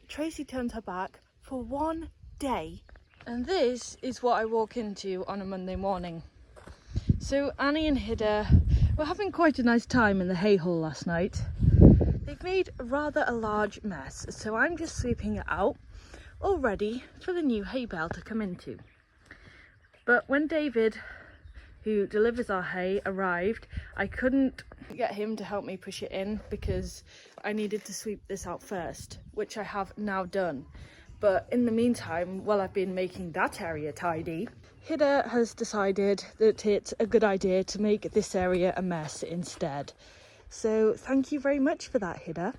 Tracy turned her back for one day. And this is what I walk into on a Monday morning. So Annie and Hida were having quite a nice time in the hay hole last night. They've made rather a large mess, so I'm just sweeping it out, all ready for the new hay bale to come into. But when David, who delivers our hay, arrived, I couldn't get him to help me push it in because I needed to sweep this out first, which I have now done. But in the meantime, while I've been making that area tidy, Hida has decided that it's a good idea to make this area a mess instead. So thank you very much for that, Hida.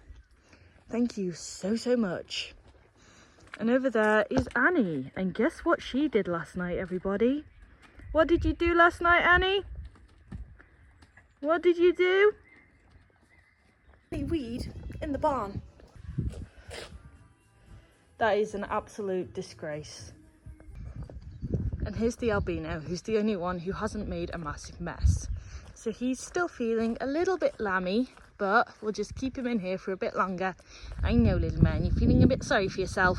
Thank you so much. And over there is Annie. And guess what she did last night, everybody? What did you do last night, Annie? What did you do? Weed in the barn. That is an absolute disgrace. And here's the albino, who's the only one who hasn't made a massive mess. So he's still feeling a little bit lammy, but we'll just keep him in here for a bit longer. I know, little man, you're feeling a bit sorry for yourself.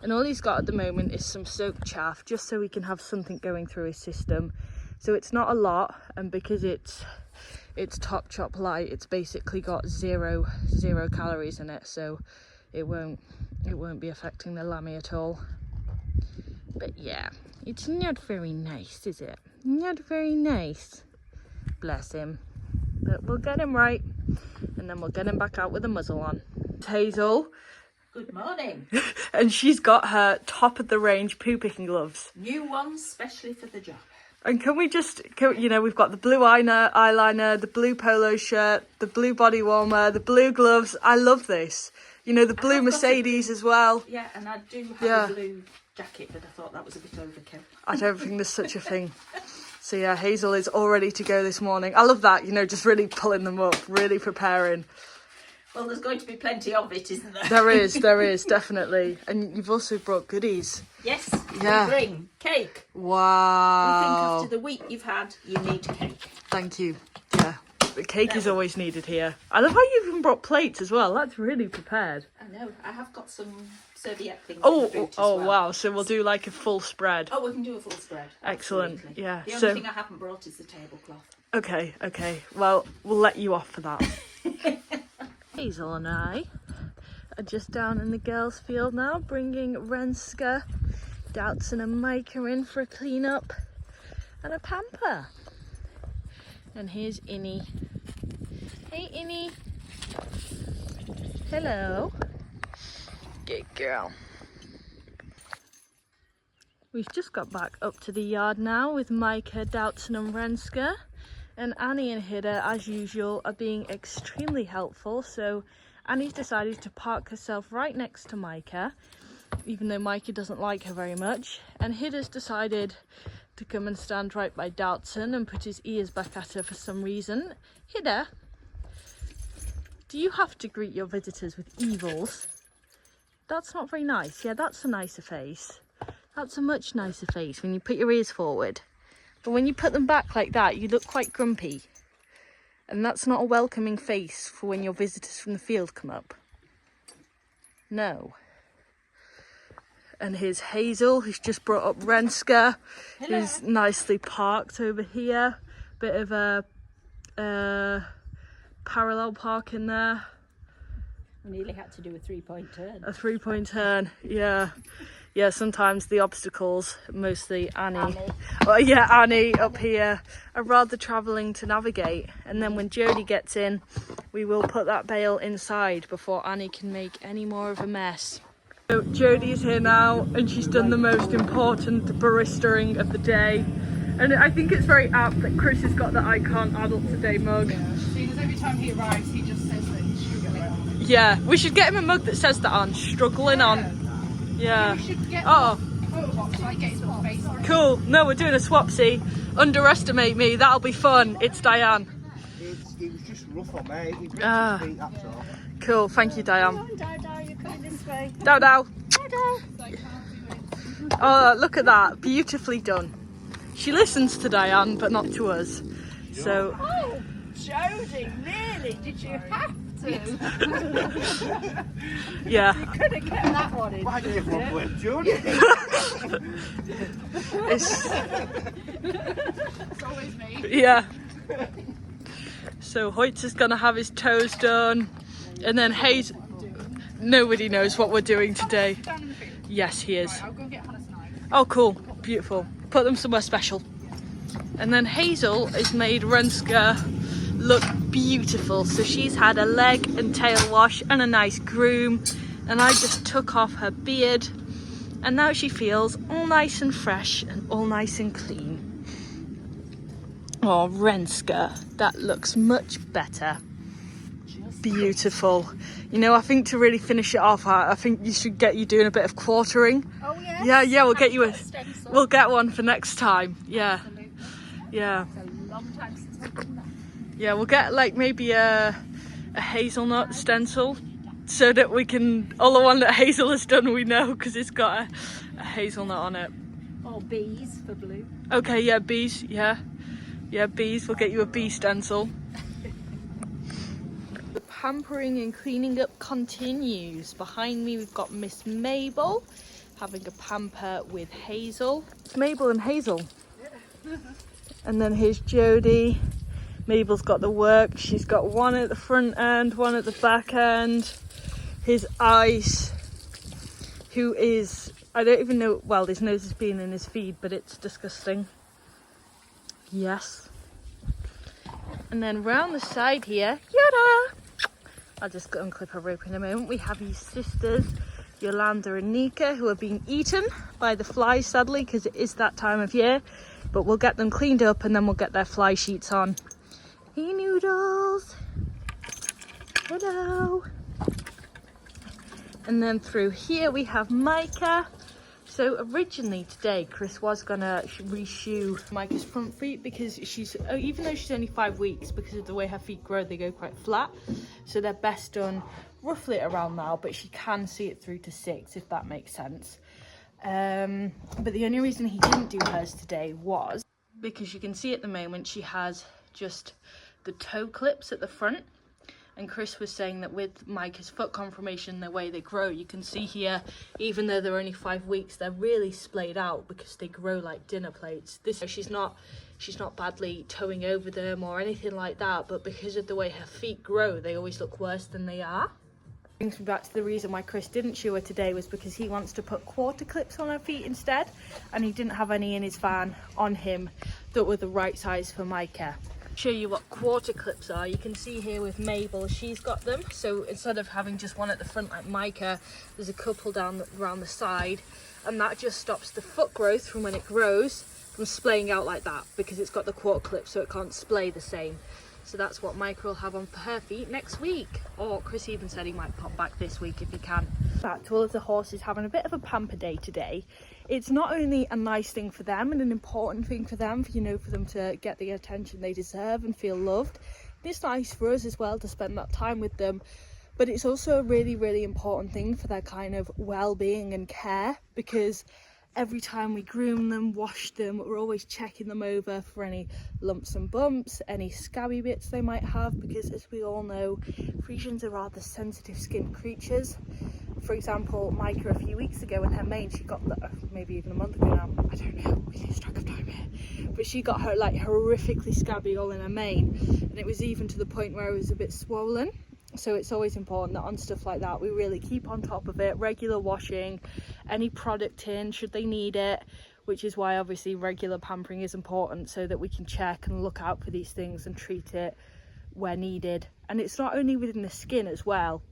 And all he's got at the moment is some soaked chaff, just so he can have something going through his system. So it's not a lot, and because it's top chop light, it's basically got zero calories in it, so it won't be affecting the lammy at all. But yeah, it's not very nice, is it? Not very nice. Bless him. But we'll get him right, and then we'll get him back out with a muzzle on. Hazel. Good morning. And she's got her top of the range poo picking gloves. New ones, specially for the job. And can we just, you know, we've got the blue eyeliner, the blue polo shirt, the blue body warmer, the blue gloves. I love this. You know, the blue Mercedes as well. Yeah, and I do have a blue jacket, but I thought that was a bit overkill. I don't think there's such a thing. So yeah, Hazel is all ready to go this morning. I love that, you know, just really pulling them up, really preparing. Well, there's going to be plenty of it, isn't there? There is, definitely. And you've also brought goodies. Yes, yeah. We bring cake. Wow. We think after the week you've had, you need cake. Thank you. Yeah, the cake is always needed here. I love how you even brought plates as well. That's really prepared. I know. I have got some serviette things. Oh, wow. So we'll do like a full spread. Oh, we can do a full spread. Excellent. Absolutely. Yeah. The only thing I haven't brought is the tablecloth. Okay. Well, we'll let you off for that. Hazel and I are just down in the girls' field now, bringing Renska, Doubtson and Micah in for a clean up and a pamper. And here's Innie. Hey, Innie. Hello. Good girl. We've just got back up to the yard now with Micah, Doubtson and Renska. And Annie and Hida, as usual, are being extremely helpful. So Annie's decided to park herself right next to Micah, even though Micah doesn't like her very much. And Hida's decided to come and stand right by Doubtson and put his ears back at her for some reason. Hida, do you have to greet your visitors with evils? That's not very nice. Yeah, that's a nicer face. That's a much nicer face when you put your ears forward. But when you put them back like that, you look quite grumpy. And that's not a welcoming face for when your visitors from the field come up. No. And here's Hazel, who's just brought up Renska, who's nicely parked over here. Bit of a parallel park in there. I nearly had to do a 3-point turn. A 3-point turn, yeah. Yeah, sometimes the obstacles, mostly Annie. Oh, yeah, Annie up here, are rather travelling to navigate. And then when Jodie gets in, we will put that bale inside before Annie can make any more of a mess. So Jodie's here now, and she's done the most important baristering of the day. And I think it's very apt that Chris has got the Icon Adult Today mug. Yeah, because every time he arrives, he just says that he's struggling on. Yeah, we should get him a mug that says that on, struggling on. Yeah. We should get oh. photo box so I get his little face on it. Cool. No, we're doing a swapsy. Underestimate me. That'll be fun. It's Diane. It was just rough on me. He ripped his feet, that's all. Cool. Thank you, Diane. Come on, Dow, you're coming this way. Dow. Dow. Oh, look at that. Beautifully done. She listens to Diane, but not to us. So. Oh, Jodie, really? Did you have too. Yeah. Could have kept that one in. Why did everyone blame June? It's, It's always me. yeah. So Hoyt is gonna have his toes done, and then Hazel. Nobody knows what we're doing today. Down in the field. Yes, he is. Right, I'll go and get Hannah's knife. Oh, cool. Beautiful. Put them somewhere special. And then Hazel has made Renska look beautiful. So she's had a leg and tail wash and a nice groom. And I just took off her beard. And now she feels all nice and fresh and all nice and clean. Oh, Renska, that looks much better. Beautiful. You know, I think to really finish it off, I think you should get you doing a bit of quartering. Oh yes. Yeah, we'll get you a. Stencil. We'll get one for next time. Yeah, Absolutely. yeah, It's a long time since I've done that. yeah. We'll get like maybe a hazelnut stencil, so that we can. All the one that Hazel has done, we know because it's got a hazelnut on it. Or bees for blue. Okay, yeah, bees. Yeah, bees. We'll get you a bee stencil. The pampering and cleaning up continues. Behind me we've got Miss Mabel having a pamper with Hazel. It's Mabel and Hazel. And then here's Jodie. Mabel's got the work. She's got one at the front end, one at the back end. Here's Ice, who is, I don't even know, well, his nose has been in his feed, but it's disgusting. Yes. And then round the side here, yada! I'll just go unclip her rope in a moment. We have his sisters, Yolanda and Nika, who are being eaten by the flies, sadly, because it is that time of year. But we'll get them cleaned up and then we'll get their fly sheets on. Hey, Noodles. Hello. And then through here we have Micah. So originally today, Chris was gonna reshoe Micah's front feet because she's, even though she's only 5 weeks, because of the way her feet grow, they go quite flat. So they're best done roughly around now, but she can see it through to 6, if that makes sense. But the only reason he didn't do hers today was because you can see at the moment she has just the toe clips at the front. And Chris was saying that with Micah's foot conformation, the way they grow, you can see here, even though they're only 5 weeks, they're really splayed out because they grow like dinner plates. She's not badly toeing over them or anything like that, but because of the way her feet grow, they always look worse than they are. Brings me back to the reason why Chris didn't shoe her today was because he wants to put quarter clips on her feet instead, and he didn't have any in his van on him that were the right size for Micah. Show you what quarter clips are. You can see here with Mabel, she's got them, so instead of having just one at the front like Micah, there's a couple down around the side, and that just stops the foot growth from when it grows from splaying out like that, because it's got the quarter clip so it can't splay the same. So that's what Micah will have on for her feet next week, or Chris even said he might pop back this week if he can. Back to all of the horses having a bit of a pamper day today. It's not only a nice thing for them and an important thing for them, for them to get the attention they deserve and feel loved. It's nice for us as well to spend that time with them, but it's also a really, really important thing for their kind of well-being and care, because every time we groom them, wash them, we're always checking them over for any lumps and bumps, any scabby bits they might have, because as we all know, Friesians are rather sensitive skinned creatures. For example, Micah a few weeks ago in her mane, she got, maybe even a month ago now, I don't know, we lose track of time here, but she got her like horrifically scabby all in her mane, and it was even to the point where it was a bit swollen. So it's always important that on stuff like that we really keep on top of it, regular washing, any product in should they need it, which is why obviously regular pampering is important, so that we can check and look out for these things and treat it where needed. And it's not only within the skin as well,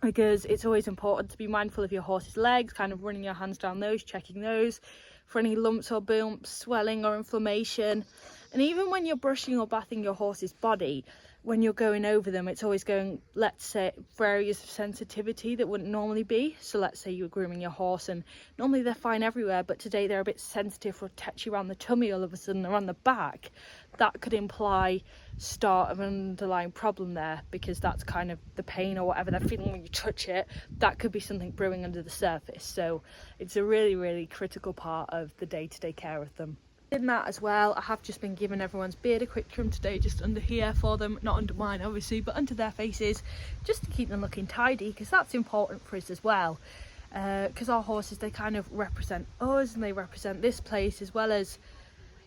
because it's always important to be mindful of your horse's legs, kind of running your hands down those, checking those for any lumps or bumps, swelling or inflammation. And even when you're brushing or bathing your horse's body, when you're going over them, it's always going, let's say, for areas of sensitivity that wouldn't normally be. So let's say you were grooming your horse and normally they're fine everywhere, but today they're a bit sensitive or touchy around the tummy all of a sudden, or on the back. That could imply start of an underlying problem there, because that's kind of the pain or whatever they're feeling when you touch it. That could be something brewing under the surface. So it's a really, really critical part of the day-to-day care of them. In that as well, I have just been giving everyone's beard a quick trim today, just under here for them, not under mine obviously, but under their faces, just to keep them looking tidy, because that's important for us as well. Because our horses, they kind of represent us and they represent this place, as well as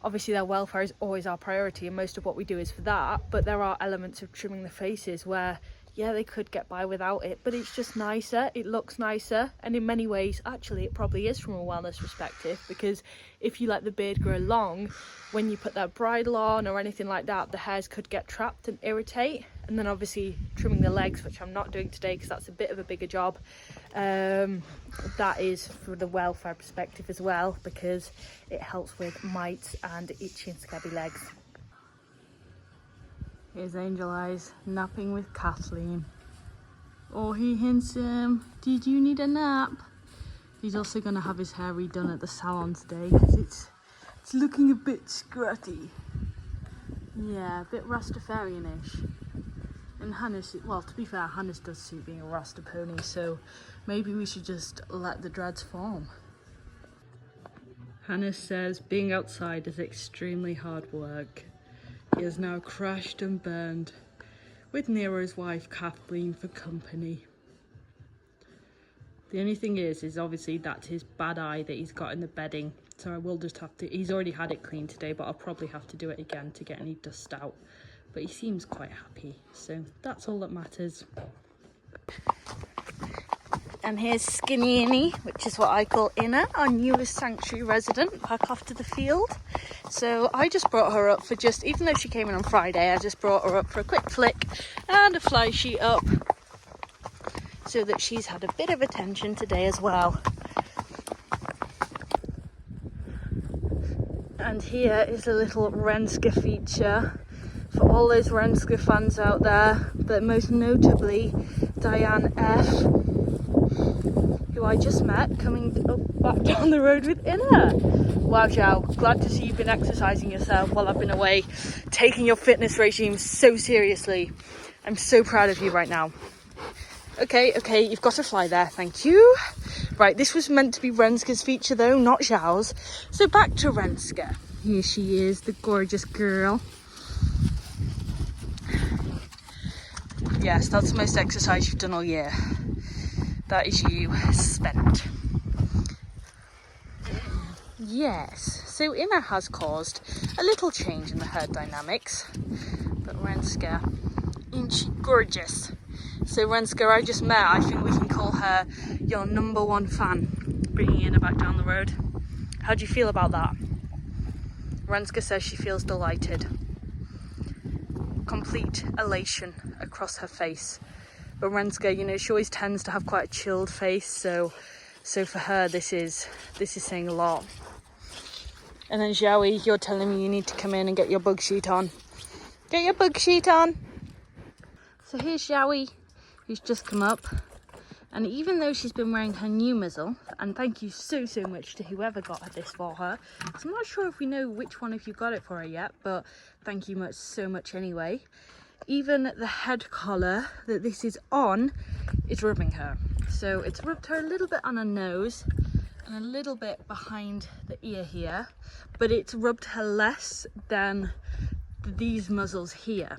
obviously their welfare is always our priority, and most of what we do is for that. But there are elements of trimming the faces where, yeah, they could get by without it, but it's just nicer, it looks nicer, and in many ways actually it probably is from a wellness perspective, because if you let the beard grow long, when you put that bridle on or anything like that, the hairs could get trapped and irritate. And then obviously trimming the legs, which I'm not doing today because that's a bit of a bigger job, that is for the welfare perspective as well, because it helps with mites and itchy and scabby legs. Here's Angel Eyes napping with Kathleen. Oh, he handsome. Did you need a nap? He's also going to have his hair redone at the salon today because it's looking a bit scratty. Yeah, a bit Rastafarian-ish. And Hannes, well, to be fair, Hannes does suit being a Rasta pony, so maybe we should just let the dreads form. Hannes says being outside is extremely hard work. He has now crashed and burned with Nero's wife Kathleen for company. The only thing is obviously that's his bad eye that he's got in the bedding, so I will just have to, he's already had it cleaned today, but I'll probably have to do it again to get any dust out. But he seems quite happy, so that's all that matters. And here's Skinny Innie, which is what I call Inna, our newest sanctuary resident, back off to the field. So I just brought her up for just, even though she came in on Friday, I just brought her up for a quick flick and a fly sheet up, so that she's had a bit of attention today as well. And here is a little Renska feature for all those Renska fans out there, but most notably Diane F, who I just met coming up back down the road with Inna. Wow, Joe, glad to see you've been exercising yourself while I've been away, taking your fitness regime so seriously. I'm so proud of you right now. Okay, you've got to fly there, thank you. Right, this was meant to be Renska's feature though, not Zhao's. So back to Renska. Here she is, the gorgeous girl. Yes, that's the most exercise you've done all year. That is you spent. Yes, so Inna has caused a little change in the herd dynamics. But Renska, ain't she gorgeous? So Renska, I just met, I think we can call her your #1 fan, bringing Inna back down the road. How do you feel about that? Renska says she feels delighted. Complete elation across her face. But Renska, you know, she always tends to have quite a chilled face, so for her this is saying a lot. And then Zhaoui, you're telling me you need to come in and get your bug sheet on. Get your bug sheet on! So here's Zhaoui, who's just come up. And even though she's been wearing her new muzzle, and thank you so much to whoever got her this for her, so I'm not sure if we know which one of you got it for her yet, but thank you so much anyway. Even the head collar that this is on is rubbing her. So it's rubbed her a little bit on her nose and a little bit behind the ear here, but it's rubbed her less than these muzzles here.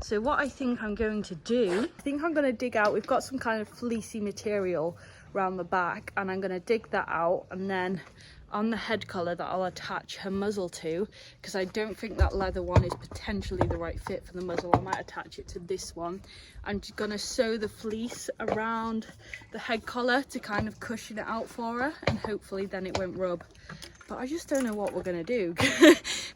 So what I think I'm going to do, I think I'm going to dig out, we've got some kind of fleecy material around the back, and I'm going to dig that out, and then on the head collar that I'll attach her muzzle to, because I don't think that leather one is potentially the right fit for the muzzle. I might attach it to this one. I'm just going to sew the fleece around the head collar to kind of cushion it out for her, and hopefully then it won't rub. But I just don't know what we're going to do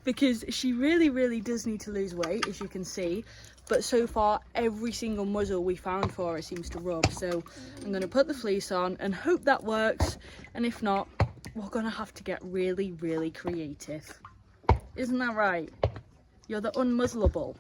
because she really does need to lose weight, as you can see. But so far, every single muzzle we found for her seems to rub. So I'm going to put the fleece on and hope that works. And if not, we're going to have to get really creative. Isn't that right? You're the unmuzzleable.